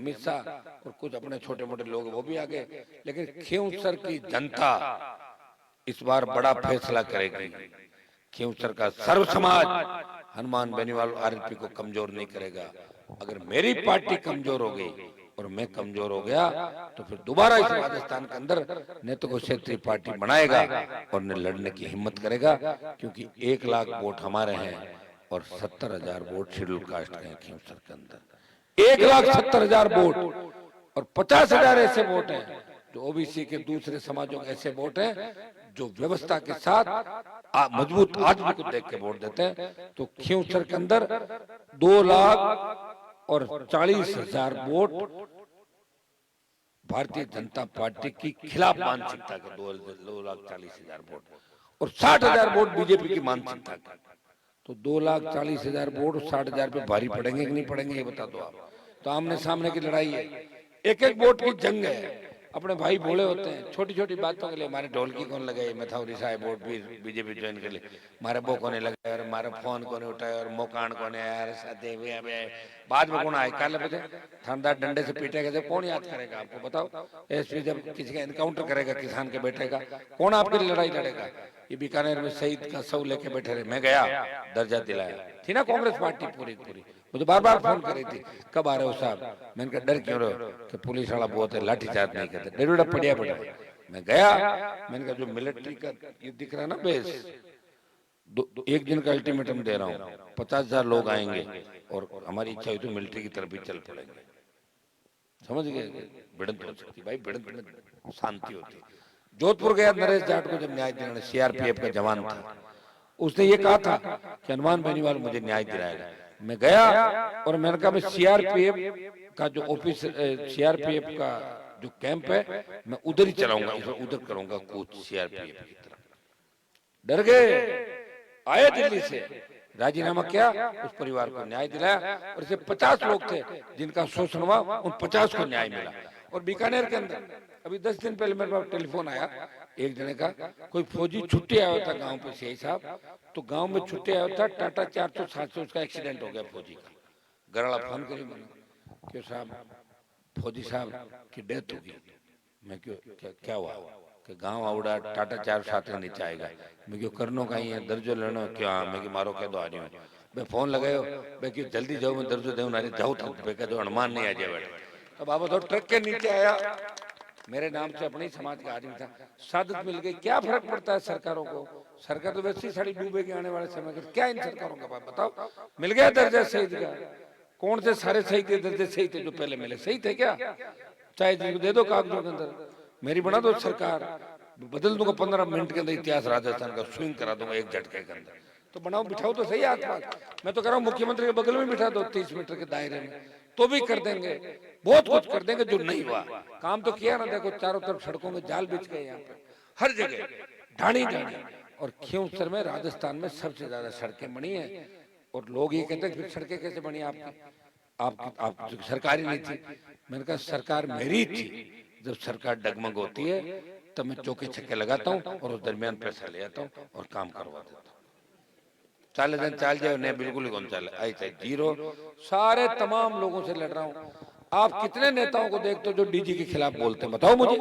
अमित शाह और कुछ अपने छोटे मोटे लोग वो भी आ गए, लेकिन खींवसर की जनता इस बार बड़ा फैसला करेगी। खींवसर का सर्व समाज हनुमान बेनीवाल आरएलपी को कमजोर नहीं करेगा। अगर मेरी पार्टी कमजोर हो गई और मैं कमजोर हो गया तो फिर दोबारा इस राजस्थान के अंदर न तो कोई क्षेत्रीय पार्टी बनाएगा और न लड़ने की हिम्मत करेगा, क्योंकि 1 लाख वोट हमारे हैं और 70,000 वोट शेड्यूल कास्ट के हैं खींवसर के अंदर। 1,70,000 वोट और 50,000 ऐसे वोट हैं जो ओबीसी के दूसरे समाजों के ऐसे वोट हैं जो व्यवस्था के साथ मजबूत आदमी को देख के वोट देते हैं। तो खींवसर के अंदर 2,40,000 वोट भारतीय जनता पार्टी की खिलाफ मानसिकता के 2,40,000 वोट और 60,000 वोट बीजेपी की मानसिकता के। तो 2,40,000 वोट 60,000 पे भारी पड़ेंगे कि नहीं पड़ेंगे ये बता दो आप। तो आमने सामने की लड़ाई है, एक एक वोट की जंग है। अपने भाई भोले होते हैं, छोटी छोटी बातों के लिए मारे ढोलकी कौन लगाए, मथौरी साहब वोट भी बीजेपी ज्वाइन कर ले, मारे बो कोने लगे और मारे फोन कोने उठाए और मोकान कोने आया साथे बाद में कौन आए काले बजे थानेदार डंडे से पीटेगा जब कौन याद करेगा आपको बताओ। एसपी जब किसी का एनकाउंटर करेगा किसान के बेटे का कौन आपके लिए लड़ाई लड़ेगा। ये बीकानेर में शहीद का सौ लेके बैठे रहे, मैं गया दर्जा दिलाया थी ना कांग्रेस पार्टी पूरी पूरी, मुझे बार बार फोन कर रही थी कब आ रहे हो साहब। मैंने कहा डर क्यों रहे हो कि पुलिस वाला बहुत है लाठीचार्ज नहीं करते, डर पड़िया पड़ा। मैं गया, मैंने कहा जो मिलिट्री का ये दिख रहा है ना बेस, 1 दिन का अल्टीमेटम दे रहा हूँ, 50,000 लोग आएंगे और हमारी इच्छा हुई तो मिलिट्री की तरफ भी चल पड़ेंगे। समझ गए, भिड़ंत हो सकती भाई, भिड़ंत में शांति होती। जोधपुर गया नरेश जाट को जब न्याय दिलाने, सीआरपीएफ का जवान था, उसने ये कहा था कि हनुमान बेनीवाल मुझे न्याय दिलाएगा। मैं गया और मैंने कहा मैं सीआरपीएफ का जो ऑफिस सीआरपीएफ का जो कैंप है मैं उधर ही चलाऊंगा, उधर करूंगा कूच सीआरपीएफ की तरफ। डर गए, आए दिल्ली से, राजीनामा किया, उस परिवार को न्याय दिलाया और इसे 50 लोग थे जिनका शोषण हुआ, उन 50 को न्याय मिला। और बीकानेर के अंदर अभी 10 दिन पहले मेरे पास टेलीफोन आया एक जने का, कोई फौजी छुट्टी आया था गांव पे सीआई साहब, तो गांव में छुट्टी आया था, टाटा 400-700 उसका एक्सीडेंट हो गया फौजी का। गराड़ा फोन करी मैंने क्यों साहब फौजी साहब की डेथ होगी। मैं क्यों क्या हुआ कि गांव आवड़ा टाटा 407 नीचे आएगा। मैं क्यों करनो कहीं है दर्जो लेनो क्या, मैं कि मारो कह दो आ रही हूँ। मैं फोन लगायो मैं क्यों जल्दी जाऊँ, मैं दर्जो देव नारी जाऊँ तो मैं कह दो हनुमान नहीं आ जाए बैठे। तो बाबा तो ट्रक के नीचे आया, मेरे नाम से अपने ही समाज का आदमी था, सादत मिल गई। क्या फर्क पड़ता है सरकारों को, सरकार तो वैसे ही साड़ी डूबेगी आने वाले समय में, क्या इन सरकारों का बात बताओ। मिल गया दर्जा शहीद का, कौन से सारे शहीद के दर्जे सही थे जो पहले मिले, सही थे क्या? चाहे जी दे दो कागजों के अंदर, मेरी बना दो सरकार, बदल दूंगा 15 मिनट के अंदर इतिहास राजस्थान का, स्विंग करा दूंगा एक झटके के अंदर। तो बनाओ बिठाओ तो सही हाथ पास। मैं तो कह रहा हूँ मुख्यमंत्री के बगल में बिठा दो 30 मीटर के दायरे में, तो भी कर देंगे, बहुत कुछ कर देंगे। जो नहीं हुआ काम तो किया ना, देखो चारों तरफ सड़कों में जाल बिछ गए, यहाँ पे हर जगह ढाणी ढाणी। और खींवसर में राजस्थान में सबसे ज्यादा सड़कें बनी है। और लोग ये कहते हैं फिर सड़कें कैसे बनी आपकी सरकार ही नहीं थी। मैंने कहा सरकार मेरी थी, जब सरकार डगमग होती है तब मैं चौके छक्के लगाता हूँ और उस दरमियान पैसा ले आता हूँ और काम करवा देता हूँ। चाले दिन चाल जाए नहीं बिल्कुल ही कौन चाले, ऐसे जीरो सारे तमाम लोगों से लड़ रहा हूँ। आप कितने नेताओं को देखते हो जो डीजी के खिलाफ बोलते हैं, बताओ मुझे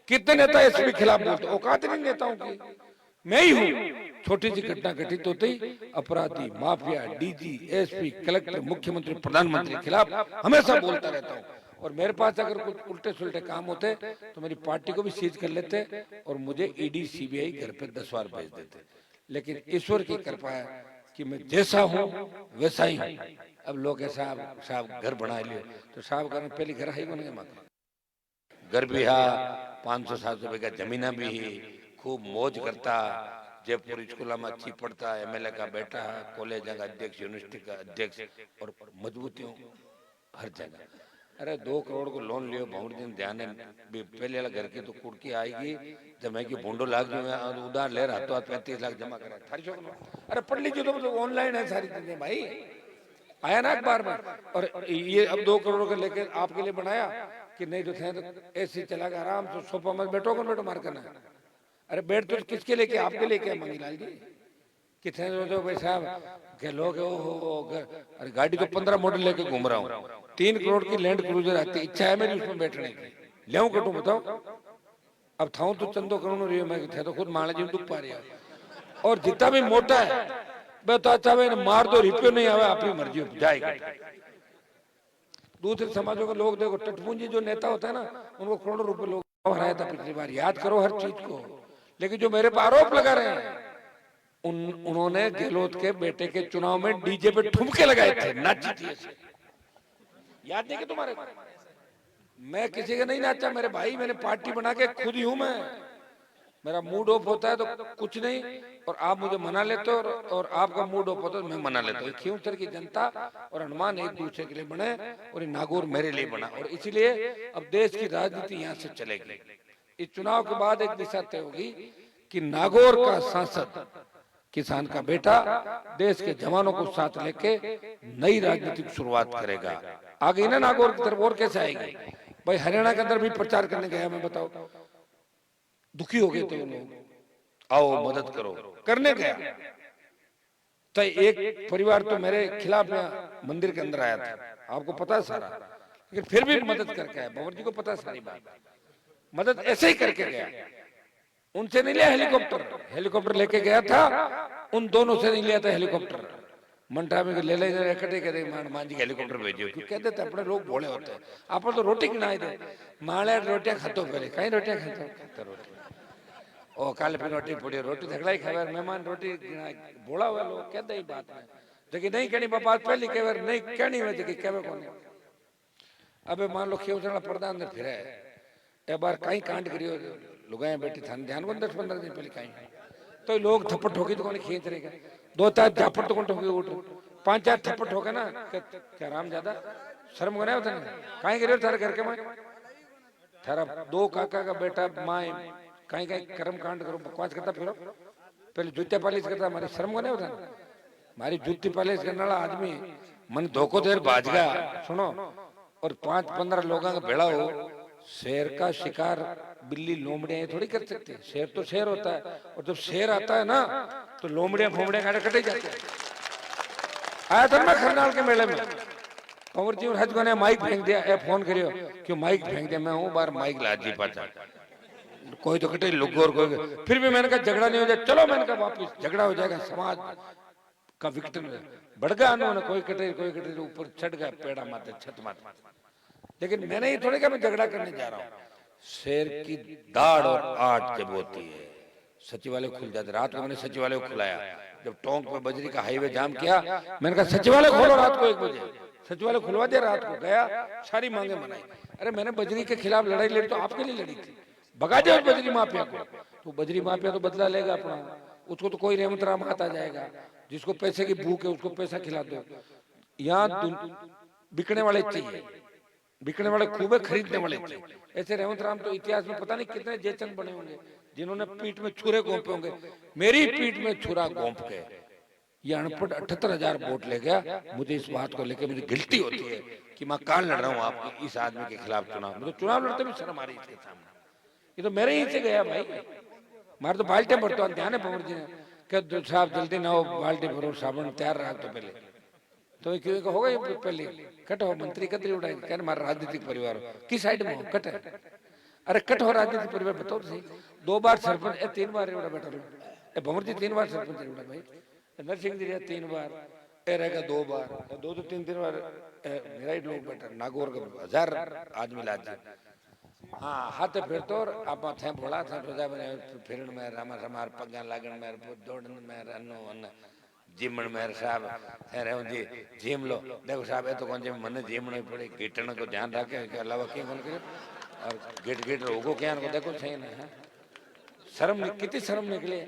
कितने नेता एसपी के खिलाफ बोलते हो? औकात नहीं नेताओं की, मैं ही हूँ। छोटी सी घटना घटित होते ही अपराधी माफिया डीजी एसपी कलेक्टर मुख्यमंत्री प्रधानमंत्री के खिलाफ हमेशा बोलता रहता हूँ। और मेरे पास अगर कुछ उल्टे सुलटे काम होते तो मेरी पार्टी को भी सीज कर लेते और मुझे ईडी सीबीआई घर पे 10 बार भेज देते। लेकिन ईश्वर की कृपा है कि मैं जैसा हूँ वैसा ही हूँ। अब लोग साहब घर बना लियो, तो साहब घर में पहले घर है कौन के घर भी है, 500-700 रुपए का जमीना भी है, खूब मौज करता, जयपुर स्कूल में अच्छी पढ़ता, एमएलए का बेटा है, कॉलेज का अध्यक्ष, यूनिवर्सिटी का अध्यक्ष और मजबूतियों हर जगह। अरे 2 करोड़ को लोन लियो बहुत दिन ध्यान है, पहले वाला घर की तो कुड़की आएगी जब मैं की भूडो लाख जो उधार ले रहा तो 35 लाख जमा करा थारी शो। अरे पढ़ लीजिए तो ऑनलाइन है सारी चीजें भाई, आया ना अखबार में। और ये अब 2 करोड़ का लेके आपके लिए बनाया कि नहीं तो थे तो ऐसे चला गया आराम से सोफा में बैठो मार करना। अरे बैठ तो किसके लेके, आपके लेके मंगीलाल जी, कितने जो भाई साहब के लोग अरे गाड़ी तो 15 मॉडल लेके घूम रहा हूँ, 3 करोड़ की लैंड क्रूजर आती, इच्छा है मेरी उसमें बैठने की, ले कटू बताओ। अब था तो चंदो करोड़ रही मैं थे तो खुद माले जी दुख पा रही है। और जितना भी मोटा है मैं तो अच्छा भाई मार दो रिपियो नहीं आवे, अपनी मर्जी जाएगा। दूसरे समाजों के लोग देखो, टटपूंजी जो नेता होता है ना, उनको करोड़ों रुपए लोग हराया था पिछली बार, याद करो हर चीज को। लेकिन जो मेरे पर आरोप लगा रहे हैं, उन्होंने गहलोत के बेटे के चुनाव में डीजे पे ठुमके लगाए थे, नाची थी ऐसे। याद नहीं कि तुम्हारे? मैं किसी का नहीं नाचा मेरे भाई, मैंने पार्टी बना के खुद ही हूं मैं। मेरा मूड ऑफ होता है तो कुछ नहीं, और आप मुझे मना लेते हो, और आपका मूड ऑफ होता है तो मैं मना लेता हूँ। खींवसर की जनता और हनुमान एक दूसरे के लिए बने, और ये नागौर मेरे लिए बना, और इसलिए अब देश की राजनीति यहाँ से चलेगी। इस चुनाव के बाद एक दिशा तय होगी कि नागौर का सांसद किसान का बेटा देश के जवानों को साथ लेके नई राजनीतिक शुरुआत करेगा। आ गई ना नागौर की तरफ, और कैसे आएगी भाई? हरियाणा के अंदर भी प्रचार करने गया मैं, बताओ दुखी हो गए थे वो लोग, आओ मदद करो, करने गया तो एक परिवार तो मेरे खिलाफ मंदिर के अंदर आया था, आपको पता है सारा, लेकिन फिर भी मदद करके आया। बाबर जी को पता है सारी बात, मदद ऐसे ही करके गया। उनसे नहीं लिया हेलीकॉप्टर, हेलीकॉप्टर लेके गया था, उन दोनों से नहीं लिया था हेलीकॉप्टर। मंटा में ले ले इकट्ठे कहते मान जी हेलीकॉप्टर भेजियो, क्यों कहते थे अपने लोग भोले होते हैं। आप तो रोटी गिनाए थे, माले रोटियां खातो पहले, कहीं रोटियां खाते रोटी, ओ काले पे रोटी पड़ी, रोटी झगड़ा ही खबर मेहमान रोटी बोला हुआ लोग कहते ही बात है, लेकिन नहीं कहनी बात पहली कह नहीं कहनी हुई थी कहवे कौन। अबे मान लो खियोसरा प्रधान ने फिर एक बार कहीं कांड करियो, लुगाएं बैठी थाने ध्यान को 10-15 दिन पहले कहीं, तो लोग थप्पड़ ठोकी तो कौन खींच रहेगा, 2-4 झापड़ तो कौन ठोकी उठ, 5-4 थप्पड़ ठोके ना, क्या राम ज्यादा शर्म को नहीं होता ना, कहीं गिरे थारे घर के माँ, थारा 2 काका का बेटा माए कहीं कहीं कर्म कांड करो, बकवास करता फिरो, पहले जूते पालिश करता, हमारी शर्म को नहीं होता? हमारी जूती पालिश करने वाला आदमी मन धोखो देर भाज गया, सुनो, और 5-15 लोगों का भेड़ा हो, शेर का शिकार बिल्ली लोमड़ियां थोड़ी कर सकते, शेर तो शेर होता है, और जब शेर आता है ना तो लोमड़ियां फोमड़ियां काटे कटे जाते हैं। आया था मैं खरनाल के मेले में, कंवर जी हज को ने माइक फेंक दिया, ए फोन करियो क्यों माइक फेंक दिया, मैं हूँ बार माइक लाजी पाचा, कोई तो कटे लुक और कोई, फिर भी मैंने कहा झगड़ा नहीं हो जाए, चलो मैंने कहा वापिस झगड़ा हो जाएगा, समाज का विक्टिम बढ़ गया उन्होंने, कोई कटे ऊपर चढ़ गया पेड़ा माते छत माते, लेकिन मैंने ये थोड़ी कहा मैं झगड़ा करने जा रहा हूँ। शेर की दाढ़ और आट जब होती है सचिवालय खुल जाते, रात को मैंने सचिवालय को खुलाया, जब टोंक पे बजरी का हाईवे जाम किया, मैंने कहा सचिवालय खोलो रात को 1 बजे, सचिवालय खुलवा दिया, रात को गया, सारी मांगे मनाई। अरे मैंने बजरी के खिलाफ लड़ाई लड़ी तो आपके लिए लड़ी थी, भगा दे उस बजरी माफिया को, तो बजरी माफिया तो बदला लेगा अपना, उसको तो कोई रहमत राम आता जाएगा, जिसको पैसे की भूख है उसको पैसा खिला दो। यहाँ बिकने वाले चाहिए, बिकने वाले खूब है, खरीदने वाले चाहिए। ऐसे रहमत राम तो इतिहास में पता नहीं कितने जयचंद बने होंगे जिन्होंने पीठ में छुरे घोंपे होंगे, मेरी पीठ में छुरा घोंप के ये अनपढ़ 78,000 वोट ले गया। मुझे इस बात को लेकर मुझे गिल्टी होती है कि मैं कान लड़ रहा हूँ आपके इस आदमी के खिलाफ चुनाव, मुझे चुनाव लड़ते भी शर्म आ रही इसके सामने, ये तो मेरे ही से गया भाई, मारे तो बाल्टे भरते ध्यान है पवन जी ने क्या साहब जल्दी ना हो बाल्टी भरो साबुन तैयार रहा तो पहले, तो क्यों होगा ये पहले कट हो मंत्री कतरी उड़ाई, क्या हमारा राजनीतिक परिवार हो किस साइड में हो कट है, अरे कट हो राजनीतिक परिवार बताओ सही, 2 बार सरपंच 3 बार उड़ा बैठा लो, भंवर जी 3 बार सरपंच उड़ा भाई, नरसिंह जी 3 बार, ए रहेगा 2 बार, 2 तो 3 बार मेरा ही लोग बैठा, नागौर का 1000 आदमी लाज, हाँ हाथ फिर तो आप थे भोला था रोजा में फिरण में रामा समार पग्गा लागण में दौड़न में रनो वन जिमण में साहब है रहो जी जिम लो, देखो साहब ये तो कौन जी मन जिमण ही पड़े, गिटन को ध्यान रखे के अलावा क्यों कौन करे, और गिट रोगो क्या को देखो सही ना है, शर्म कितनी शर्म निकले,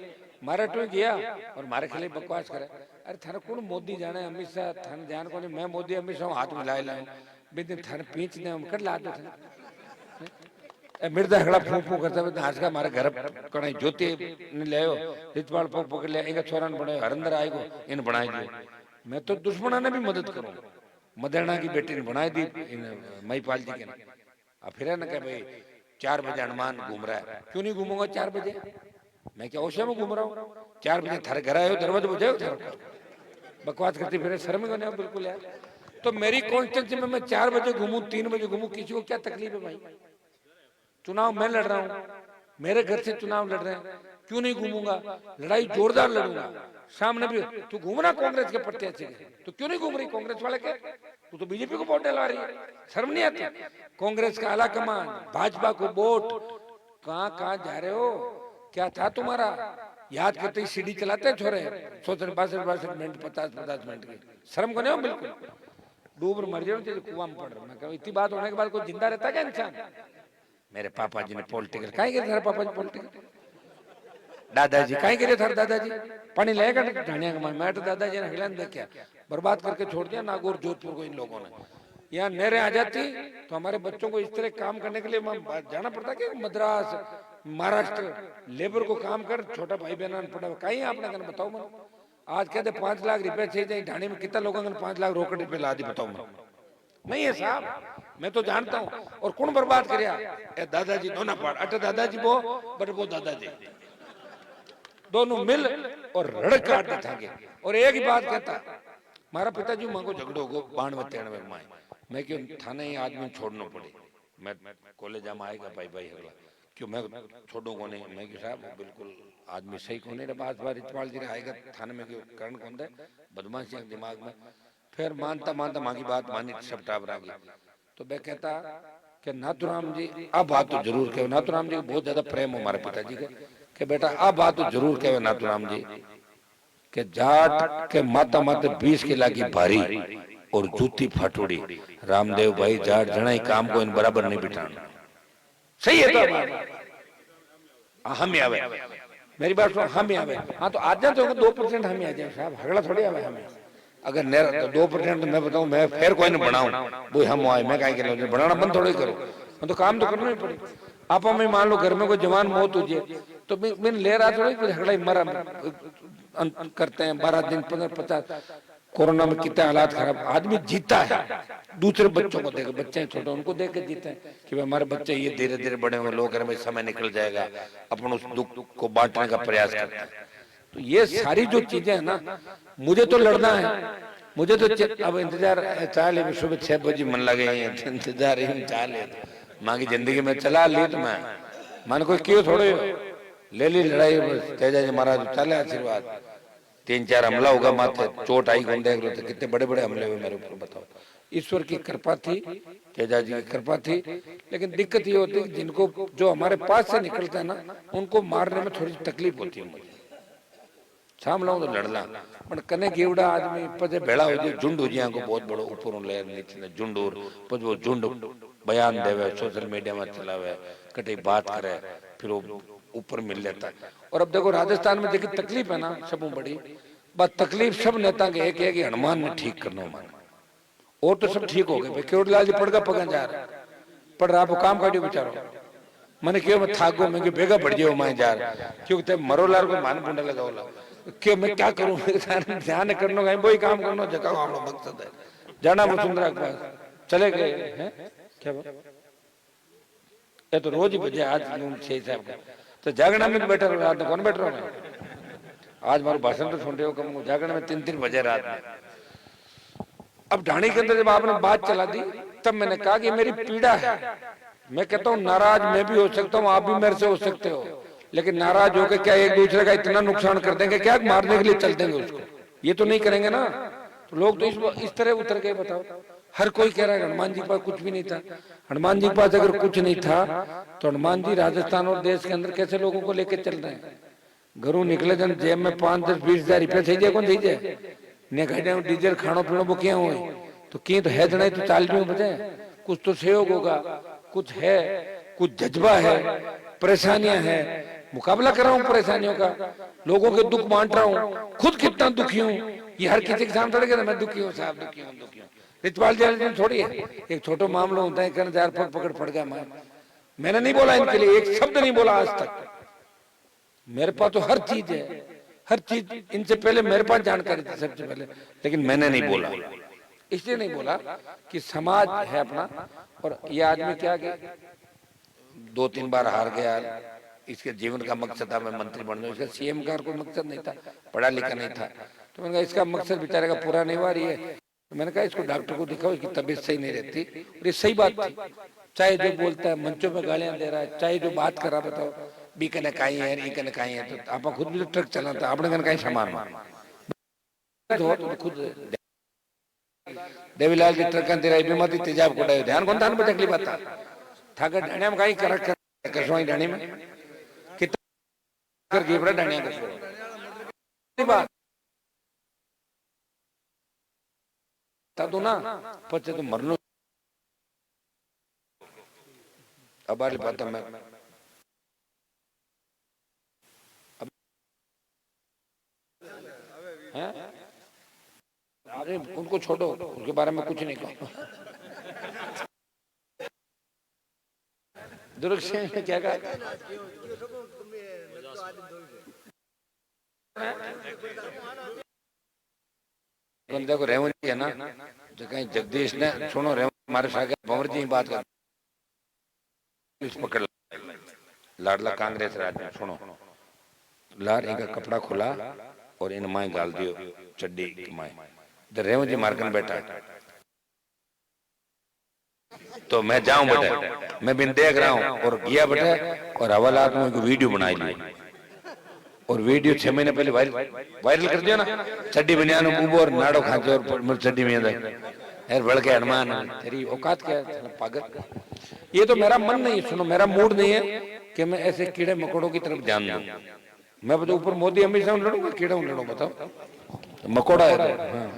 मारे टू गया और मारे खिले बकवास करे, अरे थाने कौन मोदी जाने अमित शाह थाने ध्यान को मैं मोदी अमित शाह हाथ मिलाए लाऊं बिन थाने पींच ने हम कर ला दो मिर्दा हगड़ा फूं फूं करता है आज का हमारे घर कणाई ज्योति ने ले आयो रितवाल पग पकड़ लिया इनका छोरा ने बनाया हरिंदर आएगो इन बनाई दियो, मैं तो दुश्मना ने भी मदद करूं, मदेरणा की बेटी ने बनाई दी इन महिपाल जी के अब फिर ना कह भाई 4 बजे हनुमान घूम रहा है, क्यों नहीं घूमूंगा 4 बजे, मैं क्या ओशिया में घूम रहा हूँ? 4 बजे थारे घर आए हो, दरवाजे बजाओ थारे, बकवास करती फिर, शर्म को नहीं हो बिल्कुल यार। तो मेरी कॉन्स्टिट्यूंसी में मैं 4 बजे घूमूं, 3 बजे घूमूं, किसी को क्या तकलीफ है भाई? चुनाव मैं लड़ रहा हूँ, मेरे घर से चुनाव लड़ रहे हैं, क्यों नहीं घूमूंगा? लड़ाई जोरदार लड़ूंगा। सामने भी तू घूमना कांग्रेस के प्रत्याशी के, तो क्यों नहीं घूम रही कांग्रेस वाले के? तू तो बीजेपी को वोट डलवा रही है, शर्म नहीं आती? कांग्रेस का आला कमान, भाजपा को वोट, कहाँ कहाँ जा रहे हो? क्या था तुम्हारा? याद करते ही सीडी चलाते हैं छोरे, 62 मिनट 50 मिनट की, शर्म को नहीं हो बिल्कुल? डूब मर जाओ कुआं में पड़ रहा। मैं कहूँ इतनी बात होने के बाद कोई जिंदा रहता है क्या इंसान? मेरे पापा जी ने पॉलिटिकल काहे गिरे थारे पापा जी पॉलिटिकल? दादाजी काहे गिरे थारे दादाजी? पानी लेगा ढाणिया का मैं तो दादाजी ने हिलान दे क्या बर्बाद करके छोड़ दिया नागौर जोधपुर को इन लोगों ने। यहाँ नहरें आ जाती तो हमारे बच्चों को इस तरह काम करने के लिए जाना पड़ता कि मद्रास महाराष्ट्र लेबर को काम कर, छोटा भाई बहन पड़ा कहीं आपने कहना बताओ मैं। आज कहते 5 लाख रुपए चाहिए, ढाणी में कितना लोगों ने 5 लाख रोकड़ रुपए ला दी बताओ मैं? नहीं है साहब, मैं तो जानता हूँ। और कौन बर्बाद करिया? दादाजी दोनों पाड़ अट दादाजी वो बट वो दादाजी दोनों मिल और रड़ काट देंगे। और एक ही बात कहता, मारा पिताजी मां को झगड़ो गो 92 में माए, मैं क्यों थाने ही आदमी छोड़ना पड़े, मैं कॉलेज में आएगा भाई भाई हगला क्यों मैं छोड़ो को नहीं? मैं क्यों साहब बिल्कुल आदमी सही को नहीं बात बार रिचपाल जी आएगा थाने में क्यों करण कौन दे बदमाशी दिमाग में। फिर मानता मानता माँ की बात मानी सब टाबरा की। तो मैं कहता कि नाथुराम जी अब बात तो जरूर कहो, नाथुराम जी को बहुत ज्यादा प्रेम हो हमारे पिताजी के, कि बेटा अब बात तो जरूर कहो नाथुराम जी के जाट के माता माते 20 किला की भारी और जूती फाटूड़ी, रामदेव भाई जाट जना ही काम को इन बराबर नहीं बिठाना। सही है तो हम ही आवे, मेरी बात सुनो, हम ही आवे। हाँ तो आज तो 2% हम ही आ जाए साहब, हगड़ा थोड़ी आवे हमें। अगर 2% तो मैं बताऊं मैं फिर कोई नहीं बनाऊं वो हम आए, मैं कहीं के बनाना बंद थोड़ी करो, मैं तो काम तो करना ही पड़े। आप हमें मान लो घर में कोई जवान मौत हो जाए तो मैं ले रहा थोड़ी झगड़ा मरा करते हैं 12 दिन 15-50। कोरोना में कितने हालात खराब, आदमी जीता है दूसरे बच्चों को देख, बच्चे छोटे उनको देख के जीते हैं कि भाई हमारे बच्चे ये धीरे धीरे बड़े होंगे, लोग भाई समय निकल जाएगा, अपन उस दुख को बांटने का प्रयास करते हैं। तो ये सारी जो चीजें है ना, मुझे तो लड़ना है, मुझे तो अब इंतजार चाह सुबह 6 बजे मन लगे इंतजार चाह ले माँ की जिंदगी में चला ली तो मैं मन कोई क्यों थोड़े ले ली लड़ाई, तेजा जी महाराज चले आशीर्वाद, 3-4 हमला होगा माथे, चोट आई गुंडे तो कितने बड़े बड़े हमले हुए मेरे ऊपर बताओ। ईश्वर की कृपा थी, तेजा जी की कृपा थी। लेकिन दिक्कत ये होती है जिनको जो हमारे पास से निकलता है ना उनको मारने में थोड़ी तकलीफ होती है मुझे। सामला तो लड़ना पर कने गेवड़ा आदमी पजे भेड़ा हो जाए, झुंड हो जाए को बहुत बड़ो ऊपर ले नीचे झुंड और पज वो झुंड बयान देवे, सोशल मीडिया में चलावे, कटे बात करे, फिर वो ऊपर मिल लेता है। और अब देखो राजस्थान में देखिए तकलीफ है ना सबों बड़ी बात, तकलीफ सब नेता के एक है कि हनुमान ने ठीक करना माना, और तो सब ठीक हो गए। भाई केवड़लाल जी पड़गा पगा जा रहा पढ़ रहा वो काम काटियो बेचारो, मैंने क्यों मैं थाको मैं बेगा बढ़ जाओ मैं जा रहा क्योंकि मरोलार को मान बुंडा लगाओ क्यों मैं क्या करूं, ध्यान करना वही काम करना जगह हमारा मकसद है। जाना वसुंधरा के पास चले गए हैं क्या ये तो रोज ही बजे आज 6 साहब का तो जागना में बैठा रहो, रात में कौन बैठ रहा हूँ आज मारो भाषण तो सुन रहे हो कम जागना में 3-3 बजे रात में। अब ढाणी के अंदर जब आपने बात चला दी तब मैंने कहा कि मेरी पीड़ा है, मैं कहता हूँ नाराज मैं भी हो सकता हूँ, आप भी मेरे से हो सकते हो, लेकिन नाराज होकर क्या एक दूसरे का इतना नुकसान कर देंगे क्या मारने के लिए चल देंगे उसको, ये तो नहीं करेंगे ना। तो लोग तो इस तरह उतर गए बताओ। हर कोई कह रहा है हनुमान जी के पास कुछ भी नहीं था, हनुमान जी के पास अगर कुछ नहीं था तो हनुमान जी राजस्थान और देश के अंदर कैसे लोगों को लेकर चल रहे हैं। घरों निकले जन जेब में 5-10-20 हजार रुपया थी जाए कौन थी जाए ने गाड़ियां डीजल खानो पीनो वो क्या हुए तो की तो है जनाई तो चाल भी बचे, कुछ तो सहयोग होगा, कुछ है, कुछ जज्बा है, परेशानियां हैं, मुकाबला कर रहा हूँ परेशानियों का, लोगों के दुख बांट रहा हूँ, खुद कितना दुखी हूँ, ये हर किसी के सामने थोड़े कहता मैं दुखी हूँ साहब दुखी हूँ दुखी हूँ। रिचपाल जी थोड़ी है, एक छोटा मामला होता है कहना यार पकड़ पड़ गया मैंने नहीं बोला इनके लिए एक शब्द नहीं बोला आज तक, मेरे पास तो हर चीज है, हर चीज इनसे पहले मेरे पास जानकारी थी सबसे पहले, लेकिन मैंने नहीं बोला, इसलिए नहीं बोला कि समाज है अपना। और ये आदमी क्या कि 2-3 बार हार गया, इसके जीवन का मकसद था मैं मंत्री बन जाऊं, इसका सीएम का कोई मकसद नहीं था, पढ़ा लिखा नहीं था। तो मैंने कहा इसका मकसद बेचारे का पूरा नहीं हुआ रही है। तो मैंने कहा इसको डॉक्टर को दिखाओ, इसकी तबीयत सही नहीं रहती। और ये सही बात थी, चाहे जो बोलता है मंचों में गालियां दे रहा है, चाहे जो बात कर रहा, बताओ बी कने काई है, ई कने काई है। तो आप खुद भी तो ट्रक चलाता, आपने कने काई सामान तो खुद देवीलाल की ट्रक तेरा बीमाती तेजाब कोटायो ध्यान कौन थान पे तकलीफ आता थाकर ढाणिया में काई कर कसवाई ढाणी में कितना कर गई बड़ा ढाणिया कसो बात तब तो ना पचे तो मरनो। अब वाली बात मैं हैं, अरे उनको छोड़ो, उनके बारे में कुछ नहीं कहो। दुर्ग सिंह ने क्या कहा, देखो रेवंत जी है ना, जो कहीं जगदीश ने सुनो रेवंत हमारे साथ भंवर जी बात कर पकड़ लाडला कांग्रेस राज में सुनो लार इनका कपड़ा खुला और इन माए गाल दियो चड्डी माए रेवंत जी मारकन बैठा। तो मैं जाऊं बेटा, मैं बिन देख रहा हूं और गया बेटा और हवालात में वीडियो बनाई ली और वीडियो 6 महीने पहले वायरल कर दिया ना, चड्डी बनियान ऊबो और नाड़ो खाते और चड्डी में यार बढ़ के हनुमान तेरी औकात क्या है पागल। ये तो मेरा मन नहीं है, सुनो मेरा मूड नहीं है कि मैं ऐसे कीड़े मकोड़ों की तरफ ध्यान दूं। मैं बताऊं ऊपर मोदी हमेशा लड़ूंगा, कीड़ा लड़ूं, बताओ मकोड़ा है तो हाँ।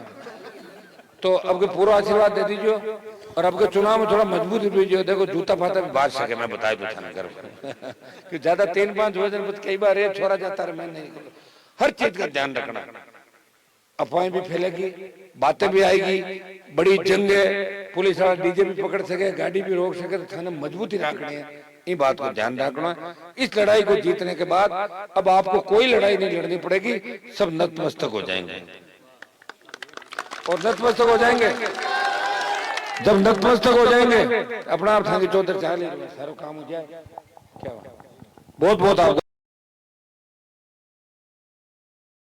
तो अब के पूरा आशीर्वाद दे दीजिए और अब के चुनाव में थोड़ा मजबूत दीजिए। देखो जूता फाता भी बात सके, मैं बताए तो था कर कि ज्यादा 3-5 वजन कई बार ये छोड़ा जाता है। मैं नहीं, हर चीज का ध्यान रखना, अफवाहें भी फैलेगी, बातें भी आएगी, बड़ी जंग है, पुलिस वाला डीजे भी पकड़ सके, गाड़ी भी रोक सके, तो थाने मजबूती रखनी है। ये बात को ध्यान रखना। इस लड़ाई को जीतने के बाद अब आपको कोई लड़ाई नहीं लड़नी पड़ेगी, सब नतमस्तक हो जाएंगे और नतमस्तक हो जाएंगे। जब नतमस्तक हो जाएंगे अपना आप थाने चौधर चाह ले सारा काम हो जाए। क्या बहुत बहुत आपको